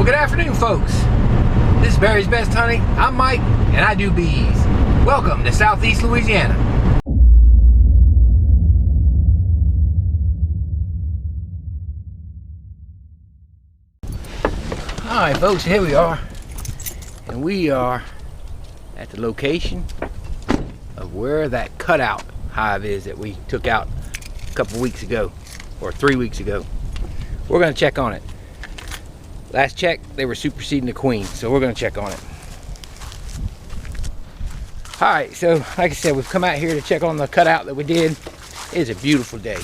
Well, good afternoon, folks. This is Barry's Best Honey. I'm Mike, and I do bees. Welcome to Southeast Louisiana. Alright, folks, here we are. And we are at the location of where that cutout hive is that we took out a couple weeks ago, or 3 weeks ago. We're going to check on it. Last check, they were superseding the queen, so we're going to check on it. Alright, so like I said, we've come out here to check on the cutout that we did. It's a beautiful day.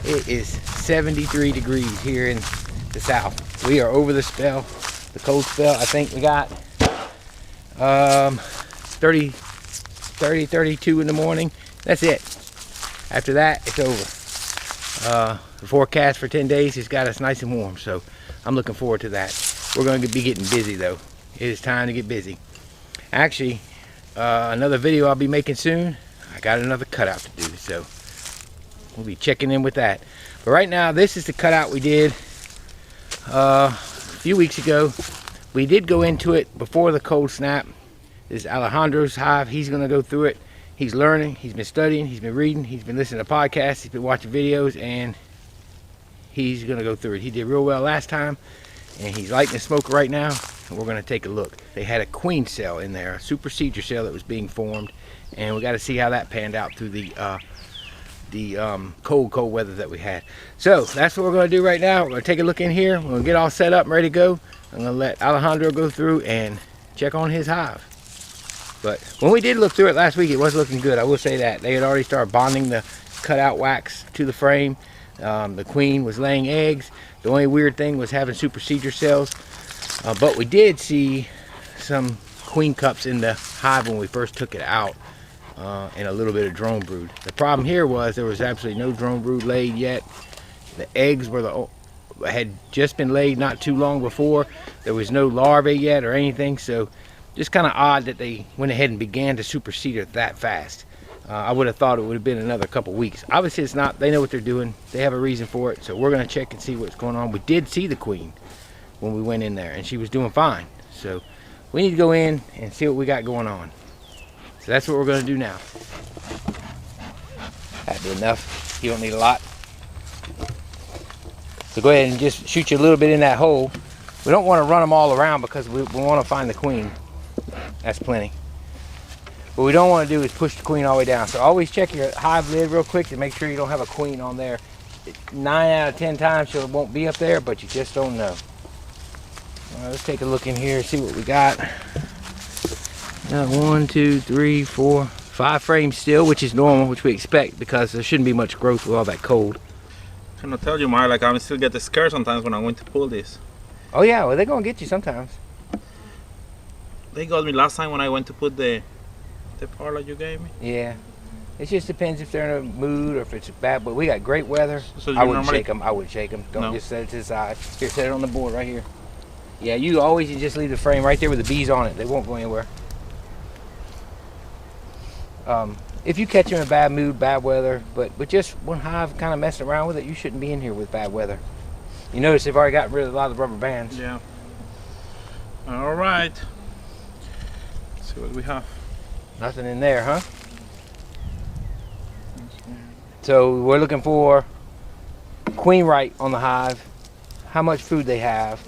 It is 73 degrees here in the south. We are over the spell, the cold spell. I think we got 30, 32 in the morning. That's it. After that, it's over. The forecast for 10 days has got us nice and warm, so I'm looking forward to that. We're going to be getting busy though. It is time to get busy. Actually, another video I'll be making soon. I got another cutout to do, so we'll be checking in with that. But right now, this is the cutout we did a few weeks ago. We did go into it before the cold snap. This is Alejandro's hive. He's going to go through it. He's learning, he's been studying, he's been reading, he's been listening to podcasts, he's been watching videos, and he's going to go through it. He did real well last time, and he's lighting the smoker right now, and we're going to take a look. They had a queen cell in there, a supersedure cell that was being formed, and we got to see how that panned out through the cold weather that we had. So that's what we're going to do right now. We're going to take a look in here. We're going to get all set up and ready to go. I'm going to let Alejandro go through and check on his hive. But when we did look through it last week, it was looking good. I will say that. They had already started bonding the cutout wax to the frame. The queen was laying eggs. The only weird thing was having supersedure cells. But we did see some queen cups in the hive when we first took it out, and a little bit of drone brood. The problem here was there was absolutely no drone brood laid yet. The eggs had just been laid not too long before. There was no larvae yet or anything, so just kind of odd that they went ahead and began to supersede it that fast. I would have thought it would have been another couple weeks. Obviously it's not. They know what they're doing. They have a reason for it. So we're going to check and see what's going on. We did see the queen when we went in there, and she was doing fine. So we need to go in and see what we got going on. So that's what we're going to do now. That'd be enough. You don't need a lot. So go ahead and just shoot you a little bit in that hole. We don't want to run them all around because we want to find the queen. That's plenty. What we don't want to do is push the queen all the way down. So always check your hive lid real quick to make sure you don't have a queen on there. 9 out of 10 times she won't be up there, but you just don't know. All right, let's take a look in here, see what we got. 1, 2, 3, 4, 5 frames still, which is normal, which we expect because there shouldn't be much growth with all that cold. I'm gonna tell you, Mike, like I still get scared sometimes when I'm going to pull this. Oh yeah, well they're gonna get you sometimes. They got me last time when I went to put the parlor you gave me. Yeah, it just depends if they're in a mood or if it's bad. But we got great weather. So I wouldn't shake them. I wouldn't shake them. Don't just set it to the side. Here, set it on the board right here. Yeah, you always just leave the frame right there with the bees on it. They won't go anywhere. If you catch them in a bad mood, bad weather, but just one hive kind of messing around with it, you shouldn't be in here with bad weather. You notice they've already got rid of a lot of the rubber bands. Yeah. All right. Let's see what we have. Nothing in there, huh? So we're looking for queen right on the hive, how much food they have,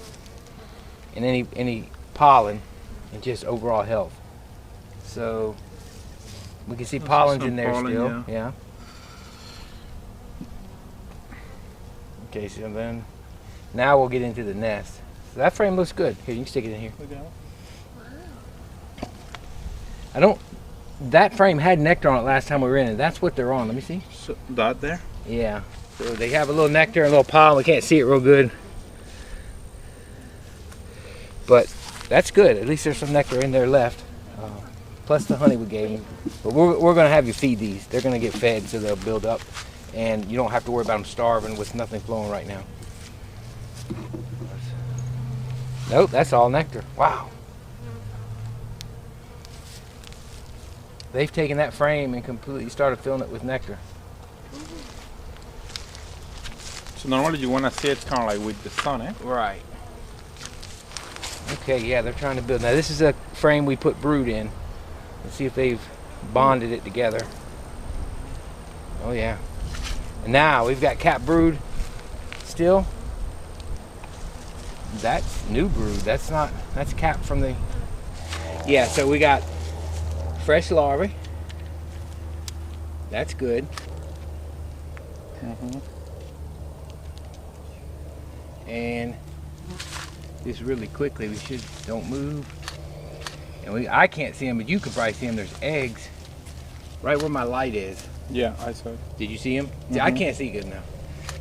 and any pollen, and just overall health. So we can see pollen's in there pollen, still. Yeah. Okay, so then now we'll get into the nest. So that frame looks good. Here, you can stick it in here. That frame had nectar on it last time we were in it. That's what they're on. Let me see. So that there? Yeah. So they have a little nectar and a little pollen. We can't see it real good. But that's good. At least there's some nectar in there left. Plus the honey we gave them. But we're going to have you feed these. They're going to get fed so they'll build up. And you don't have to worry about them starving with nothing flowing right now. Nope, that's all nectar. Wow. They've taken that frame and completely started filling it with nectar. So normally you want to see it kind of like with the sun, eh? Right. Okay, yeah, they're trying to build. Now this is a frame we put brood in. Let's see if they've bonded it together. Oh yeah. And now we've got cap brood still. That's new brood. That's cap from the. Yeah, so we got fresh larvae. That's good. And just really quickly, we should, don't move. And I can't see them, but you can probably see them. There's eggs right where my light is. Yeah, I saw it. Did you see them? See, I can't see good now.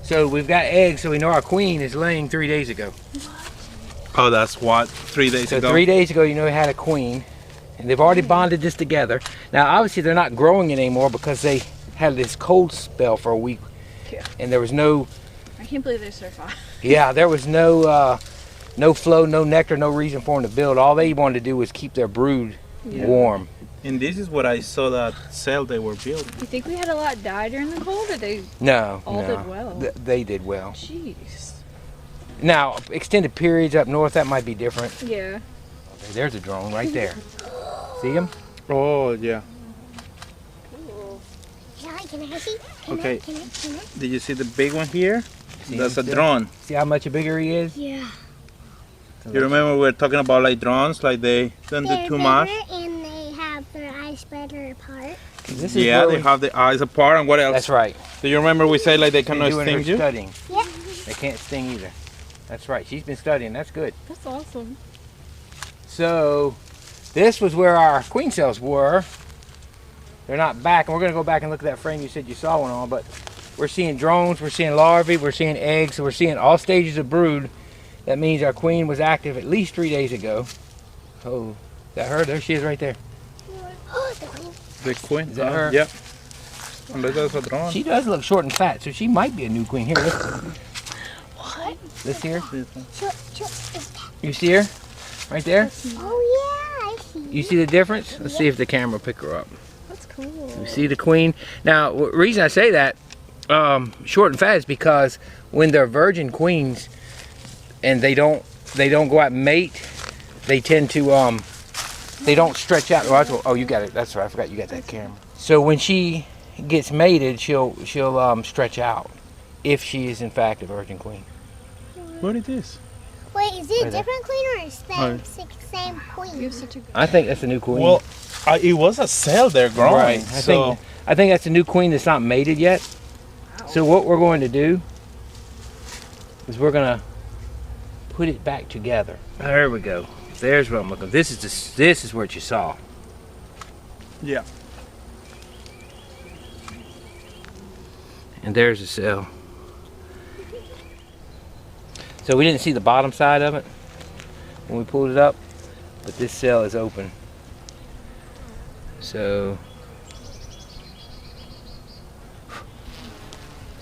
So we've got eggs, so we know our queen is laying 3 days ago. Oh, that's what? 3 days ago? So 3 days ago, you know, we had a queen. And they've already bonded this together. Now, obviously, they're not growing it anymore because they had this cold spell for a week. Yeah. And there was no... I can't believe they survived. Yeah, there was no no flow, no nectar, no reason for them to build. All they wanted to do was keep their brood warm. And this is what I saw that cell they were building. You think we had a lot die during the cold, or they No, all no. did well? They did well. Jeez. Now, extended periods up north, that might be different. Yeah. Okay, there's a drone right there. See him? Oh, yeah. Cool. Can I see? Okay. Can I? Did you see the big one here? See That's a him still? drone. See how much bigger he is? Yeah. You remember we were talking about like drones, like they don't do too much? And they have their eyes better apart. This is Yeah, where they have the eyes apart, and what else? That's right. Do you remember we said like they Been cannot doing sting her you? studying. Yep. They can't sting either. That's right. She's been studying. That's good. That's awesome. So this was where our queen cells were. They're not back, and we're going to go back and look at that frame you said you saw one on, but we're seeing drones, we're seeing larvae, we're seeing eggs, so we're seeing all stages of brood. That means our queen was active at least 3 days ago. Oh, is that her? There she is right there. Oh, the queen. The queen? Is that her? Yep. Unless that's a drone. She does look short and fat, so she might be a new queen. Here, What? this here. Is You see her? Right there? Oh, yeah, I see. You see the difference? Let's see if the camera will pick her up. That's cool. You see the queen? Now, the reason I say that, short and fat, is because when they're virgin queens and they don't go out and mate, they tend to they don't stretch out. Oh, you got it. That's right. I forgot you got that camera. So when she gets mated, she'll stretch out if she is in fact a virgin queen. What is this? Wait, is it Right a there. different queen or is Oh. that same queen? You're such a I think that's a new queen. Well, it was a cell there growing. right. So I think that's a new queen that's not mated yet. So what we're going to do is we're going to put it back together. There we go. There's what I'm looking. This is what you saw. yeah. And there's the cell. So we didn't see the bottom side of it when we pulled it up, but this cell is open. So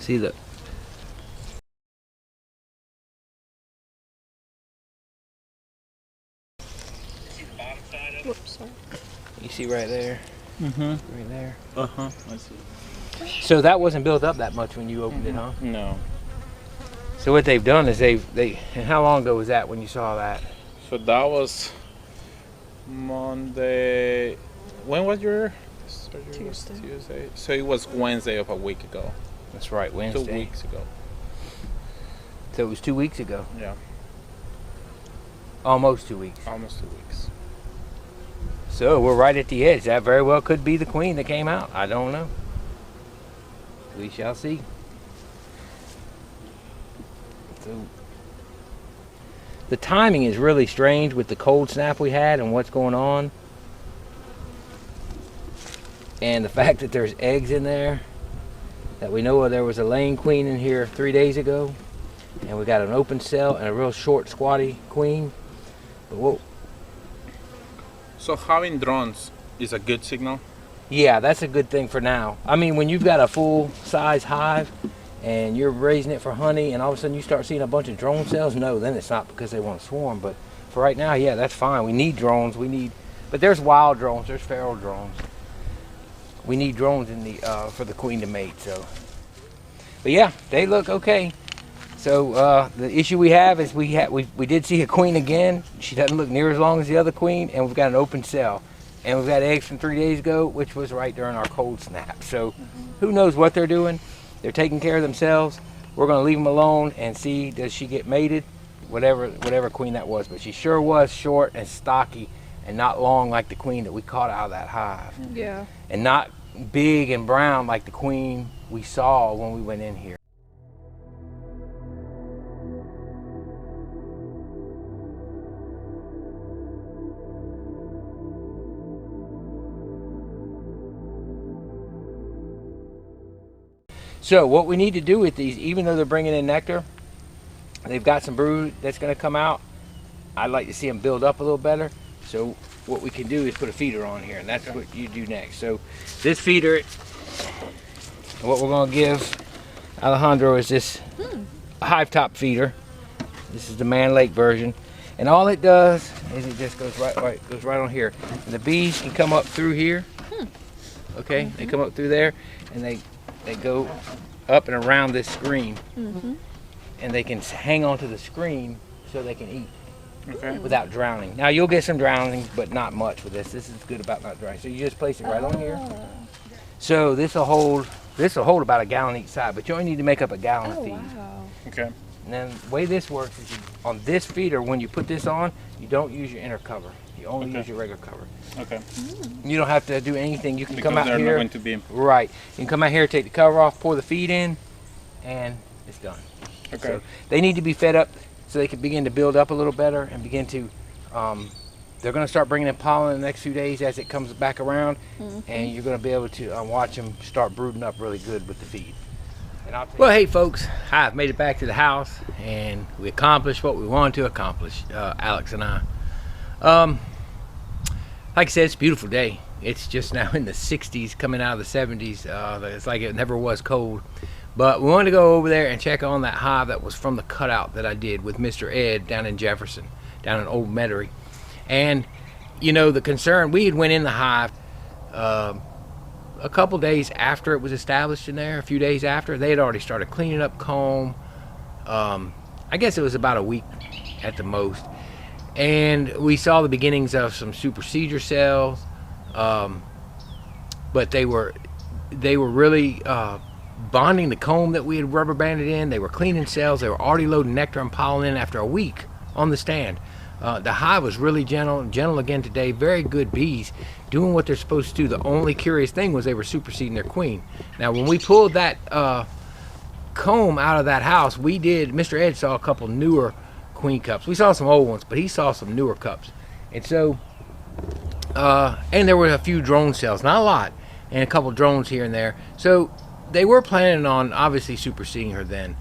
see the Whoops, sorry. you see right there, Mm-hmm. right there. Uh-huh. I see. So that wasn't built up that much when you opened it, huh? No. So what they've done is and how long ago was that when you saw that? So that was Monday. When was your surgery? Was Tuesday. Tuesday. So it was Wednesday of a week ago. That's right, Wednesday. 2 weeks ago. So it was 2 weeks ago. Yeah. Almost 2 weeks. Almost 2 weeks. So we're right at the edge. That very well could be the queen that came out. I don't know. We shall see. So the timing is really strange with the cold snap we had and what's going on. And the fact that there's eggs in there. That we know there was a laying queen in here 3 days ago. And we got an open cell and a real short squatty queen. But what So having drones is a good signal. Yeah, that's a good thing for now. I mean, when you've got a full-size hive and you're raising it for honey and all of a sudden you start seeing a bunch of drone cells, no, then it's not because they want to swarm. But for right now, yeah, that's fine. We need drones. But there's wild drones. There's feral drones. We need drones in the for the queen to mate. So, but yeah, they look okay. So the issue we have is we did see a queen again. She doesn't look near as long as the other queen, and we've got an open cell. And we've got eggs from 3 days ago, which was right during our cold snap. So who knows what they're doing. They're taking care of themselves. We're going to leave them alone and see, does she get mated? Whatever queen that was. But she sure was short and stocky and not long like the queen that we caught out of that hive. Yeah. And not big and brown like the queen we saw when we went in here. So what we need to do with these, even though they're bringing in nectar, they've got some brood that's going to come out. I'd like to see them build up a little better. So what we can do is put a feeder on here, and that's what you do next. So this feeder, what we're going to give Alejandro is this hive top feeder. This is the Man Lake version, and all it does is it just goes right on here. And the bees can come up through here. Okay, they come up through there, and they go up and around this screen, and they can hang onto the screen so they can eat without drowning. Now you'll get some drownings, but not much with this. This is good about not drowning. So you just place it right on here. So this will hold about a gallon each side, but you only need to make up a gallon of feed. Wow. Okay. And then the way this works is on this feeder, when you put this on, you don't use your inner cover. You only use your regular cover. Okay. You don't have to do anything. You can Because come out they're here. not going to be. Right. You can come out here, take the cover off, pour the feed in, and it's done. Okay. So they need to be fed up so they can begin to build up a little better and begin to, they're going to start bringing in pollen in the next few days as it comes back around, and you're going to be able to watch them start brooding up really good with the feed. Well, hey folks, I've made it back to the house, and we accomplished what we wanted to accomplish, Alex and I. Like I said, it's a beautiful day. It's just now in the 60s, coming out of the 70s. It's like it never was cold. But we wanted to go over there and check on that hive that was from the cutout that I did with Mr. Ed down in Jefferson, down in Old Metairie. And, you know, the concern, we had went in the hive a couple days after it was established in there, a few days after. They had already started cleaning up comb. I guess it was about a week at the most. And we saw the beginnings of some supersedure cells, but they were really bonding the comb that we had rubber banded in. They were cleaning cells. They were already loading nectar and pollen in after a week on the stand. The hive was really gentle again today. Very good bees doing what they're supposed to do. The only curious thing was they were superseding their queen. Now when we pulled that comb out of that house, Mr. Ed saw a couple newer queen cups. We saw some old ones, but he saw some newer cups. And so and there were a few drone cells, not a lot, and a couple drones here and there. So they were planning on obviously superseding her then.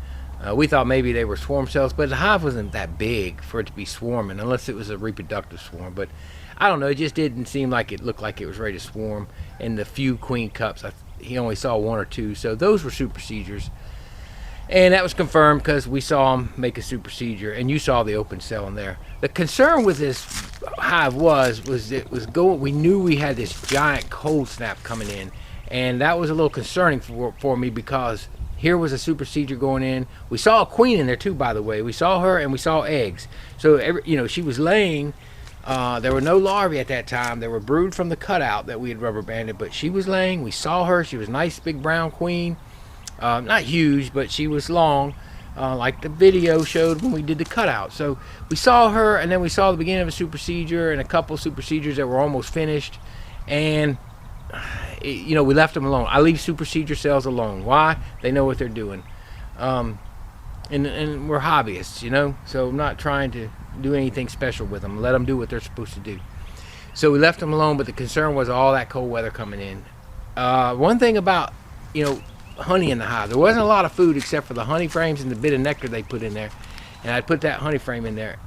We thought maybe they were swarm cells, but the hive wasn't that big for it to be swarming unless it was a reproductive swarm. But I don't know, it just didn't seem like it looked like it was ready to swarm. And the few queen cups, he only saw one or two, so those were supersedures. And that was confirmed because we saw him make a supersedure, and you saw the open cell in there. The concern with this hive was it was going. We knew we had this giant cold snap coming in, and that was a little concerning for me because here was a supersedure going in. We saw a queen in there too, by the way. We saw her and we saw eggs. So she was laying. There were no larvae at that time. There were brood from the cutout that we had rubber banded, but she was laying. We saw her. She was a nice big brown queen. Not huge, but she was long, like the video showed when we did the cutout. So we saw her, and then we saw the beginning of a supersedure and a couple supersedures that were almost finished, and we left them alone. I leave supersedure cells alone. Why? They know what they're doing, and we're hobbyists, so I'm not trying to do anything special with them. Let them do what they're supposed to do. So we left them alone, but the concern was all that cold weather coming in. One thing about honey in the hive, there wasn't a lot of food except for the honey frames and the bit of nectar they put in there, and I put that honey frame in there.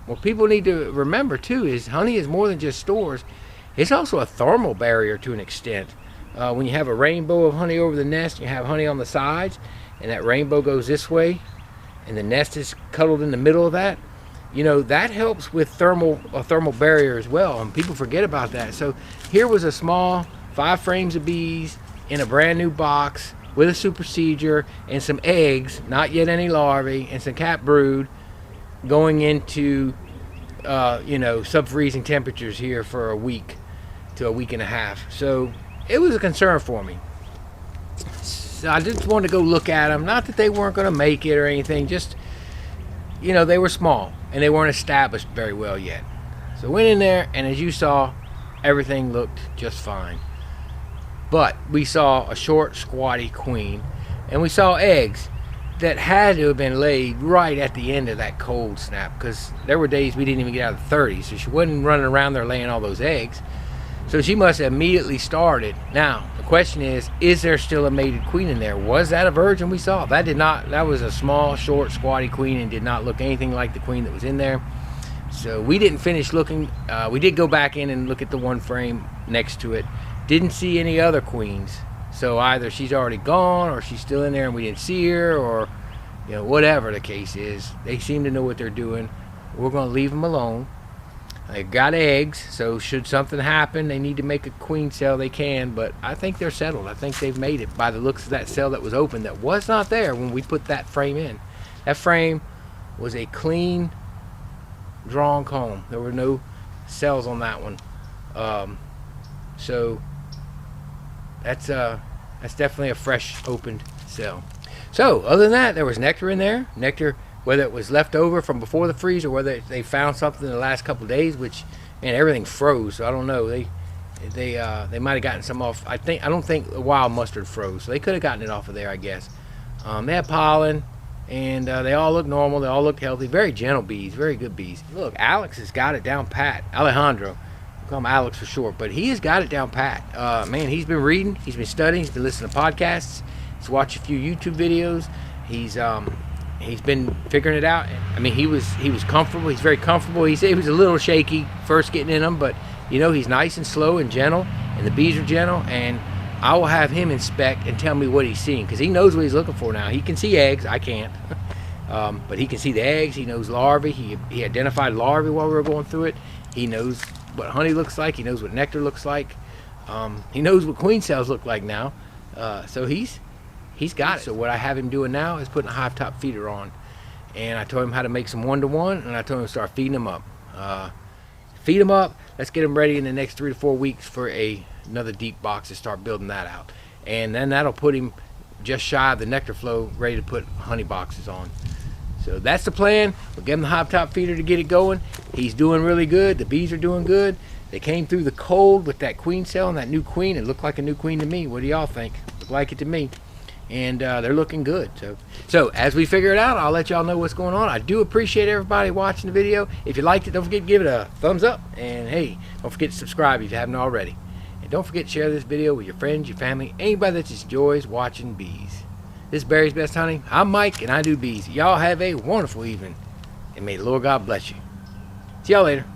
What people need to remember too is honey is more than just stores. It's also a thermal barrier to an extent. When you have a rainbow of honey over the nest, you have honey on the sides, and that rainbow goes this way, and the nest is cuddled in the middle of that. That helps with a thermal barrier as well, and people forget about that. So here was a small 5 frames of bees in a brand new box with a supersedure and some eggs, not yet any larvae, and some cat brood going into sub-freezing temperatures here for a week to a week and a half. So it was a concern for me. So I just wanted to go look at them. Not that they weren't going to make it or anything, just they were small and they weren't established very well yet. So went in there, and as you saw, everything looked just fine. But we saw a short, squatty queen, and we saw eggs that had to have been laid right at the end of that cold snap, because there were days we didn't even get out of the 30s, so she wasn't running around there laying all those eggs. So she must have immediately started. Now the question is there still a mated queen in there? Was that a virgin we saw? That was a small, short, squatty queen and did not look anything like the queen that was in there. So we didn't finish looking. We did go back in and look at the one frame next to it. Didn't see any other queens. So either she's already gone, or she's still in there and we didn't see her, or whatever the case is. They seem to know what they're doing. We're going to leave them alone. They've got eggs, so should something happen, they need to make a queen cell, they can. But I think they're settled. I think they've made it by the looks of that cell that was open, that was not there when we put that frame in. That frame was a clean drawn comb. There were no cells on that one. So that's definitely a fresh opened cell. So other than that, there was nectar in there. Nectar, whether it was left over from before the freeze or whether they found something in the last couple of days, which, man, everything froze. So I don't know. They might have gotten some off. I don't think the wild mustard froze, so they could have gotten it off of there, I guess. They had pollen, and they all look normal. They all look healthy. Very gentle bees, very good bees. Look, Alex has got it down pat. Alejandro, we'll call him Alex for short, but he has got it down pat. Man, he's been reading, he's been studying, he's been listening to podcasts, he's watched a few YouTube videos. He's been figuring it out. I mean, he was comfortable. He's very comfortable. He said he was a little shaky first getting in them, but he's nice and slow and gentle, and the bees are gentle. And I will have him inspect and tell me what he's seeing, because he knows what he's looking for now. He can see eggs. I can't. But he can see the eggs. He knows larvae. He identified larvae while we were going through it. He knows what honey looks like. He knows what nectar looks like. He knows what queen cells look like now. So he's got it. So what I have him doing now is putting a hive top feeder on. And I told him how to make some 1-to-1, and I told him to start feeding them up. Feed them up. Let's get them ready in the next 3 to 4 weeks for another deep box to start building that out. And then that'll put him just shy of the nectar flow, ready to put honey boxes on. So that's the plan. We'll give him the hive top feeder to get it going. He's doing really good. The bees are doing good. They came through the cold with that queen cell and that new queen. It looked like a new queen to me. What do y'all think? Looked like it to me. And they're looking good. So as we figure it out, I'll let y'all know what's going on. I do appreciate everybody watching the video. If you liked it, don't forget to give it a thumbs up. And hey, don't forget to subscribe if you haven't already. And don't forget to share this video with your friends, your family, anybody that just enjoys watching bees. This is Barry's Best Honey. I'm Mike, and I do bees. Y'all have a wonderful evening, and may the Lord God bless you. See y'all later.